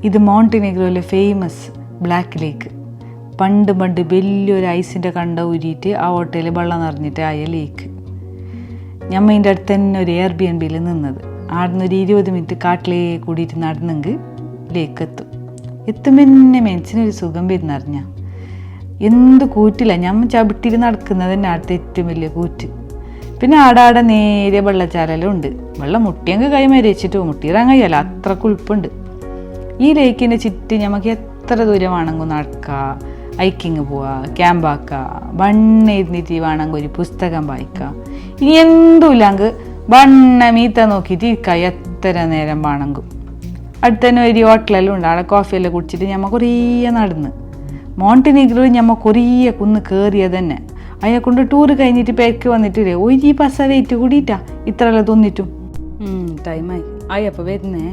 ഇത് മോണ്ടിനെഗ്രോയിലെ famous black ലേക്ക്. പണ്ട് വലിയൊരു ഐസിൻ്റെ കണ്ട ഊരിയിട്ട് ആ ഹോട്ടലിൽ വെള്ളം നിറഞ്ഞിട്ട് ആയ ലേക്ക്. ഞമ്മേൻ്റെ അടുത്ത് തന്നെ ഒരു എയർബിഎൻബിയിൽ നിന്നത്. ആടുന്നൊരു 20 മിനിറ്റ് കാട്ടിലേ കൂടിയിട്ട് നടന്നെങ്കിൽ ലേക്ക് എത്തുമെന്നെ മനസ്സിനൊരു സുഖം വരുന്നറിഞ്ഞ. എന്ത് കൂറ്റില്ല, ഞമ്മ ചവിട്ടിയിൽ നടക്കുന്നത് തന്നെ അടുത്ത ഏറ്റവും വലിയ കൂറ്റ്. പിന്നെ ആടാടെ നേരെ വെള്ളച്ചാലെല്ലാം ഉണ്ട്. വെള്ളം മുട്ടിയെങ്കിൽ കൈ മരിച്ചിട്ട് മുട്ടിയിടാൻ കഴിയല്ല, അത്ര കുളിപ്പുണ്ട്. ഈ ലേക്കിൻ്റെ ചുറ്റി നമുക്ക് എത്ര ദൂരമാണെങ്കിൽ നടക്കുക, ഹൈക്കിങ് പോവുക, ക്യാമ്പാക്കുക, ഇരുന്നിട്ട് വേണമെങ്കിൽ ഒരു പുസ്തകം വായിക്കുക. ഇനി എന്തുമില്ലെങ്കിൽ മീത്ത നോക്കിയിട്ട് ഇരിക്കുക എത്ര നേരം വേണമെങ്കിൽ. അടുത്ത് തന്നെ ഒരു ഹോട്ടലെല്ലാം ഉണ്ട്. അവിടെ കോഫിയെല്ലാം കുടിച്ചിട്ട് ഞമ്മ കുറേ നടന്ന് മോണ്ടിനെഗ്രോയിൽ ഞമ്മ കുറേ കുന്ന് കയറിയത് തന്നെ. അതിനെ കൊണ്ട് ടൂറ് കഴിഞ്ഞിട്ട് പേർക്ക് വന്നിട്ടില്ലേ ഒരു ബസ് വെയിറ്റ് കൂടിയിട്ടാ ഇത്രയെല്ലാം തോന്നിയിട്ടും. ടൈമായി ആയപ്പോൾ വരുന്നേ.